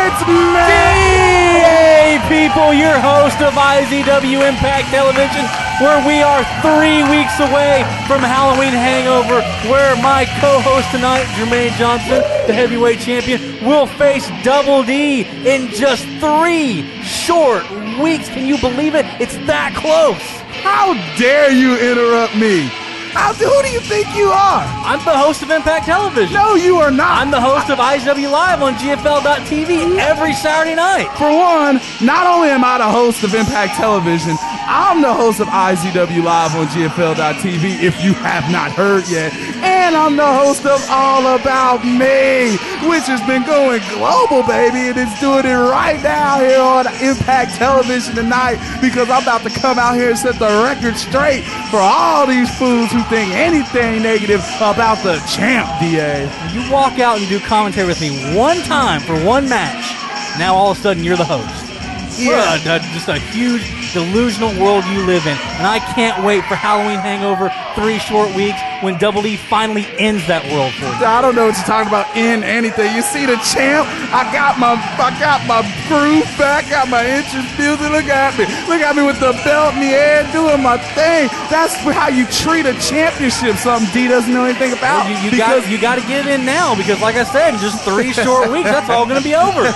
It's me! Hey people, your host of IZW Impact Television, where we are 3 weeks away from Halloween Hangover, where my co-host tonight, Jermaine Johnson, the heavyweight champion, will face Double D in just 3 short weeks. Can you believe it? It's that close. How dare you interrupt me? Who do you think you are? I'm the host of Impact Television. No, you are not. I'm the host of IZW Live on GFL.TV every Saturday night. For one, not only am I the host of Impact Television, I'm the host of IZW Live on GFL.TV, if you have not heard yet. And I'm the host of All About Me, which has been going global, baby, and it's doing it right now here on Impact Television tonight, because I'm about to come out here and set the record straight for all these fools who think anything negative about the champ, DA. You walk out and do commentary with me one time for one match. Now all of a sudden you're the host. Yeah. Just a huge delusional world you live in. And I can't wait for Halloween Hangover, 3 short weeks, when Double D finally ends that world for you. I don't know what you're talking about in anything. You see the champ? I got my groove back, got my entrance music. Look at me with the belt in the air doing my thing. That's how you treat a championship, something D doesn't know anything about. Well, you got to get in now, because like I said, in just 3 short weeks, that's all going to be over.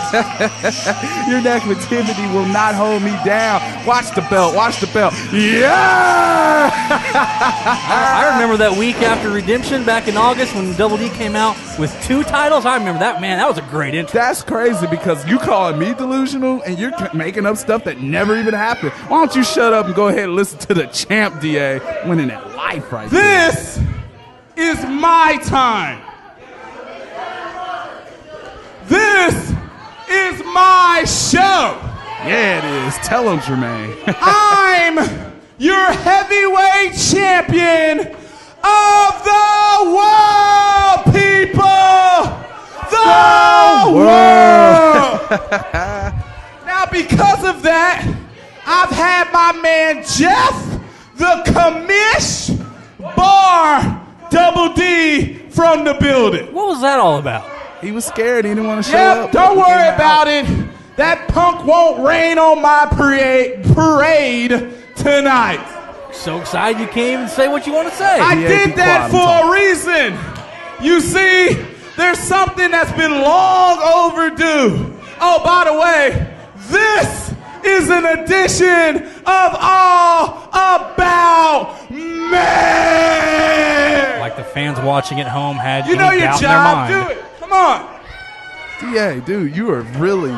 Your negativity will not hold me down. Watch the belt. Yeah! I remember that week after Redemption back in August when Double D came out with 2 titles. I remember that, man. That was a great intro. That's crazy, because you calling me delusional and you're making up stuff that never even happened. Why don't you shut up and go ahead and listen to the champ, DA, winning at life right there. This is my time. This is my show. Yeah, it is. Tell him, Jermaine. I'm your heavyweight champion of the world, people! The world! Now, because of that, I've had my man Jeff, the commish, bar Double D from the building. What was that all about? He was scared. He didn't want to show up. Yep, don't worry about it. That punk won't rain on my parade tonight. So excited you can't even say what you want to say. I did that for a reason. You see, there's something that's been long overdue. Oh, by the way, this is an edition of All About Me. Like the fans watching at home had you know your doubt job. in their mind. Do it. Come on. DA, dude, you are really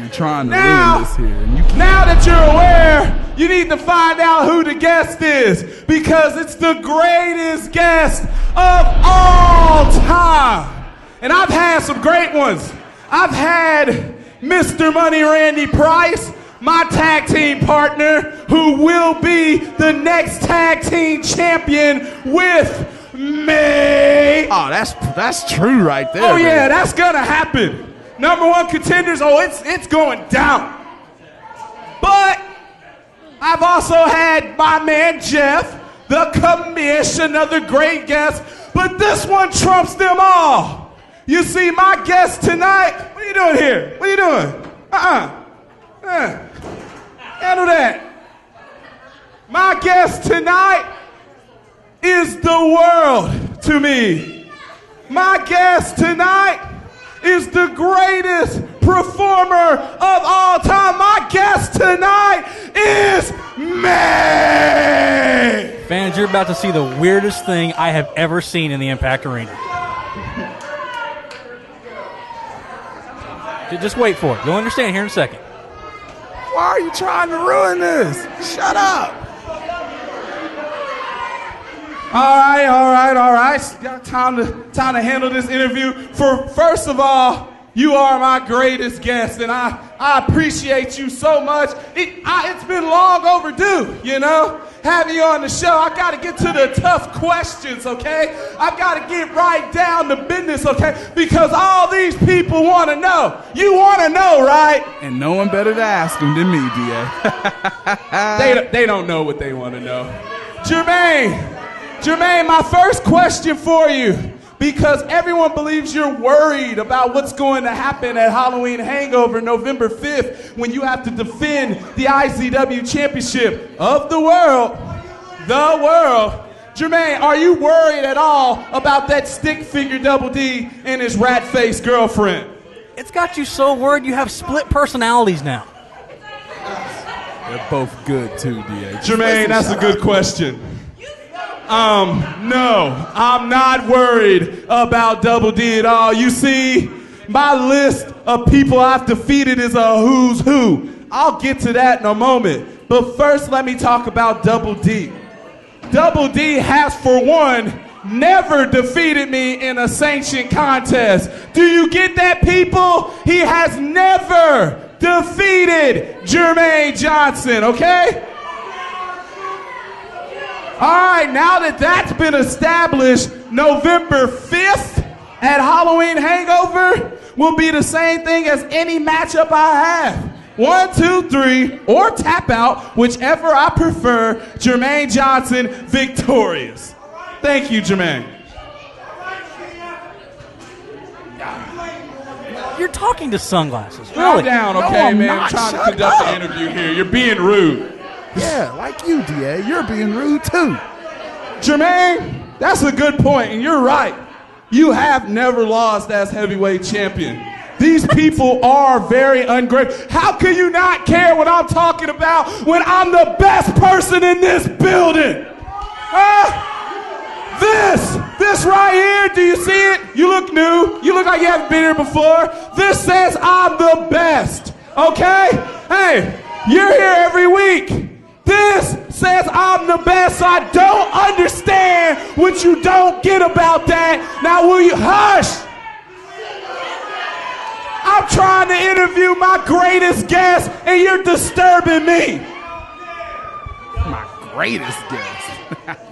trying to ruin this here. And you now that you're aware, you need to find out who the guest is, because it's the greatest guest of all time. And I've had some great ones. I've had Mr. Money Randy Price, my tag team partner, who will be the next tag team champion with me. Oh, that's true right there. Oh, yeah, baby. that's gonna happen. #1 contenders, it's going down. But I've also had my man Jeff, the commish, another great guest, but this one trumps them all. You see, my guest tonight, what are you doing here? What are you doing? Handle that. My guest tonight is the world to me. My guest tonight is the greatest performer of all time. My guest tonight is me. Fans, you're about to see the weirdest thing I have ever seen in the Impact Arena. Just wait for it. You'll understand here in a second. Why are you trying to ruin this? Shut up. All right. Got time to handle this interview. First of all, you are my greatest guest, and I appreciate you so much. It's been long overdue, you know, having you on the show. I got to get to the tough questions, okay? I've got to get right down to business, okay? Because all these people want to know. You want to know, right? And no one better to ask them than me, DA. They don't know what they want to know. Jermaine, my first question for you, because everyone believes you're worried about what's going to happen at Halloween Hangover November 5th when you have to defend the IZW Championship of the world. The world. Jermaine, are you worried at all about that stick figure Double D and his rat-faced girlfriend? It's got you so worried you have split personalities now. They're both good too, DA. Jermaine, that's a good question. No, I'm not worried about Double D at all. You see, my list of people I've defeated is a who's who. I'll get to that in a moment. But first, let me talk about Double D. Double D has, for one, never defeated me in a sanctioned contest. Do you get that, people? He has never defeated Jermaine Johnson, okay? All right, now that that's been established, November 5th at Halloween Hangover will be the same thing as any matchup I have. 1, 2, 3, or tap out, whichever I prefer. Jermaine Johnson victorious. Thank you, Jermaine. You're talking to sunglasses. Calm Really? down, No, okay, I'm man? not. I'm trying to Shut conduct up. the interview here. You're being rude. Yeah, like you, DA. You're being rude too. Jermaine, that's a good point, and you're right. You have never lost as heavyweight champion. These people are very ungrateful. How can you not care what I'm talking about when I'm the best person in this building? This right here, do you see it? You look new. You look like you haven't been here before. This says I'm the best, okay? Hey, you're here every week. This says I'm the best, so I don't understand what you don't get about that. Now, will you hush? I'm trying to interview my greatest guest, and you're disturbing me. My greatest guest.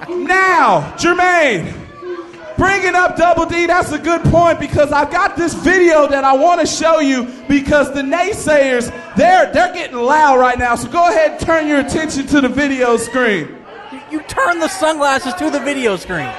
Now, Jermaine, bringing up Double D, that's a good point because I've got this video that I want to show you because the naysayers, they're getting loud right now. So go ahead and turn your attention to the video screen. You turn the sunglasses to the video screen.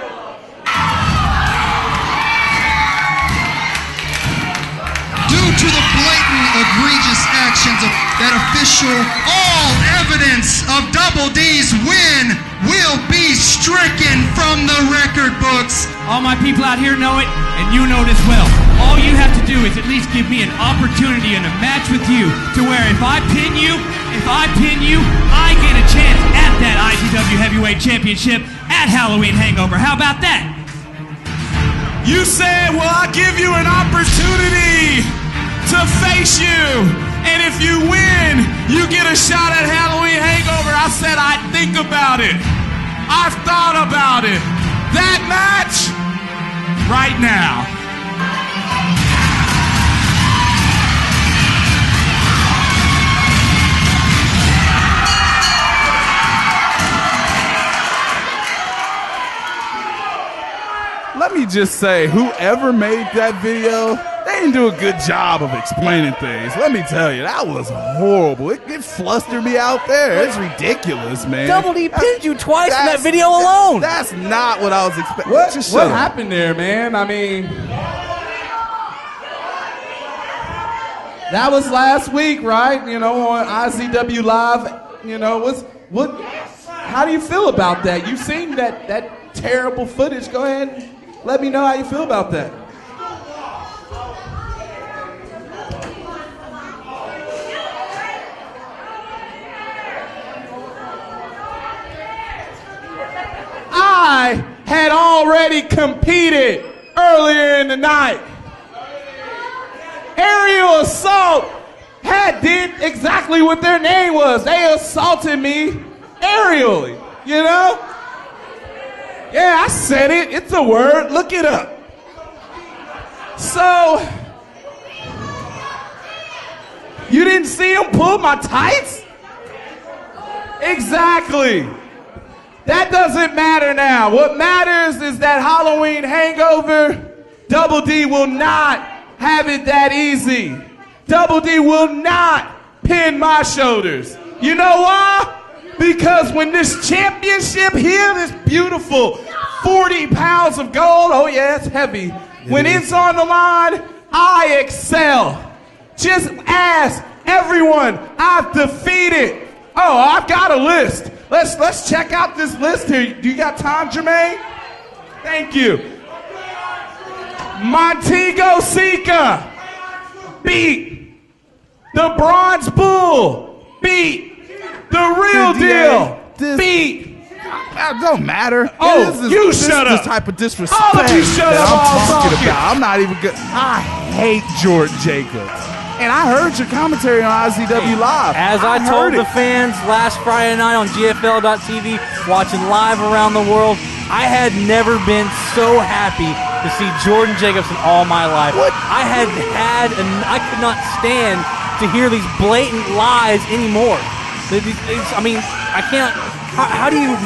Due to the blatant, egregious actions of that official, all evidence of Double D's win will be stricken from the record books. All my people out here know it, and you know it as well. All you have to do is at least give me an opportunity in a match with you to where if I pin you, I get a chance at that IZW Heavyweight Championship at Halloween Hangover. How about that? You said, well, I'll give you an opportunity to face you. And if you win, you get a shot at Halloween Hangover. I said I'd think about it. I've thought about it. That match, right now. Let me just say, whoever made that video, they didn't do a good job of explaining things. Let me tell you, that was horrible. It flustered me out there. It's ridiculous, man. Double D pinned you twice in that video alone. That's not what I was expecting. What Just shut up. happened there, man? I mean, that was last week, right? You know, on IZW Live. You know, how do you feel about that? You've seen that terrible footage. Go ahead and let me know how you feel about that. I had already competed earlier in the night. Aerial assault did exactly what their name was. They assaulted me aerially, you know? Yeah, I said it. It's a word. Look it up. So, you didn't see him pull my tights? Exactly. That doesn't matter now. What matters is that Halloween Hangover, Double D will not have it that easy. Double D will not pin my shoulders. You know why? Because when this championship here, this beautiful 40 pounds of gold. Oh, yeah, it's heavy. When it's on the line, I excel. Just ask everyone I've defeated. Oh, I've got a list. Let's check out this list here. Do you got time, Jermaine? Thank you. Montego Sika beat the Bronze Bull. Beat the Real Deal. Beat. That don't matter. Oh, this shut up. This type of disrespect All of you shut that up. I'm talking about. I'm not even good. I hate Jordan Jacobs. And I heard your commentary on IZW Live. As I told the fans last Friday night on GFL.TV, watching live around the world, I had never been so happy to see Jordan Jacobs in all my life. What? I could not stand to hear these blatant lies anymore. I mean, I can't. How do you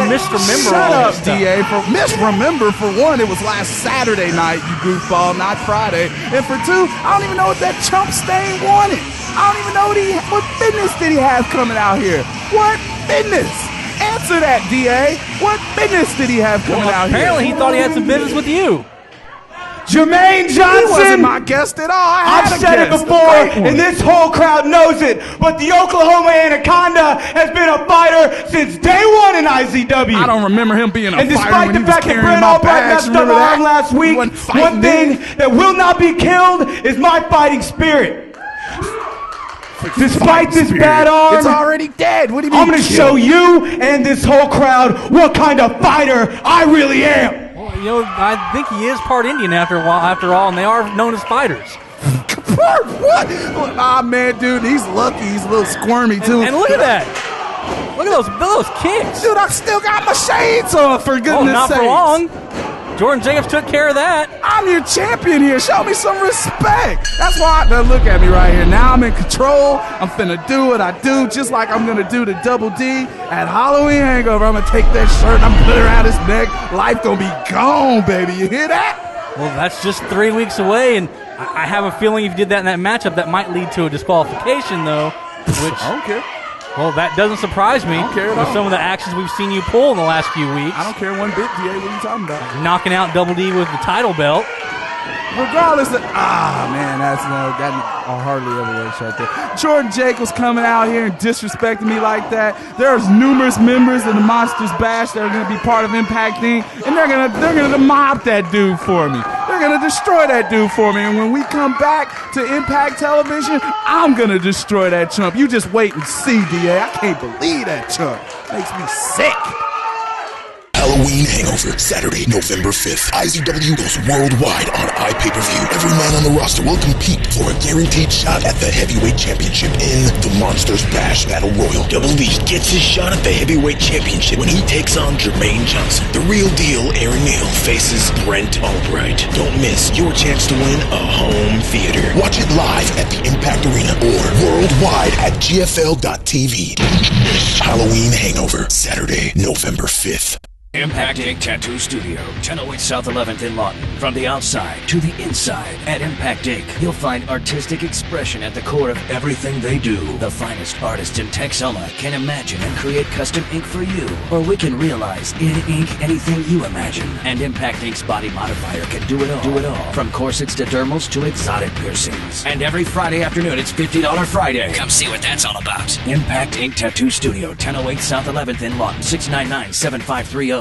misremember Shut all up, this stuff? DA. Misremember, for one, it was last Saturday night, you goofball, not Friday. And for two, I don't even know what that chump stain wanted. I don't even know what business did he have coming out here. What business? Answer that, DA. What business did he have coming out here? Apparently, he thought he had some business with you. Jermaine He wasn't Johnson. my guest at all. I've said it before, and this whole crowd knows it, but the Oklahoma Anaconda has been a fighter since day one in IZW. I don't remember him being a And fighter despite when the he was fact that carrying Brent my Albright bags. messed up Remember our that? arm last He week, wasn't fighting one thing that will not be killed is my fighting spirit. Despite this bad arm, it's already dead. What do you mean? I'm going to show you and this whole crowd what kind of fighter I really am. Well, you know, I think he is part Indian after all, and they are known as fighters. What? Ah, man, dude, he's lucky. He's a little squirmy, too. And look at that. Look at those kicks. Dude, I still got my shades on, for goodness not sakes. for long. Jordan Jacobs took care of that. I'm your champion here. Show me some respect. That's why. Now look at me right here. Now I'm in control. I'm finna do what I do, just like I'm gonna do to Double D at Halloween Hangover. I'm gonna take that shirt and I'm gonna put it around his neck. Life gonna be gone, baby. You hear that? Well, that's just 3 weeks away, and I have a feeling if you did that in that matchup, that might lead to a disqualification, though. Which I don't care. Well, that doesn't surprise me. I don't care at with all. some of the actions we've seen you pull in the last few weeks. I don't care one bit, DA. What are you talking about? Knocking out Double D with the title belt. Regardless of, man, that's that hardly ever works right there. Jordan Jacobs coming out here and disrespecting me like that. There's numerous members of the Monsters Bash that are going to be part of Impact Inc. and they're gonna mob that dude for me. They're gonna destroy that dude for me. And when we come back to Impact Television, I'm gonna destroy that chump. You just wait and see, DA. I can't believe that chump. Makes me sick. Halloween Hangover, Saturday, November 5th. IZW goes worldwide on iPay-per-view. Every man on the roster will compete for a guaranteed shot at the Heavyweight Championship in the Monsters Bash Battle Royal. Double D gets his shot at the Heavyweight Championship when he takes on Jermaine Johnson. The Real Deal, Aaron Neal, faces Brent Albright. Don't miss your chance to win a home theater. Watch it live at the Impact Arena or worldwide at GFL.TV. Halloween Hangover, Saturday, November 5th. Impact Inc. Tattoo Studio, 1008 South 11th in Lawton. From the outside to the inside, at Impact Inc., you'll find artistic expression at the core of everything they do. The finest artists in Texoma can imagine and create custom ink for you, or we can realize in ink anything you imagine. And Impact Inc.'s body modifier can do it all. From corsets to dermals to exotic piercings. And every Friday afternoon, it's $50 Friday. Come see what that's all about. Impact Inc. Tattoo Studio, 1008 South 11th in Lawton, 699-7530.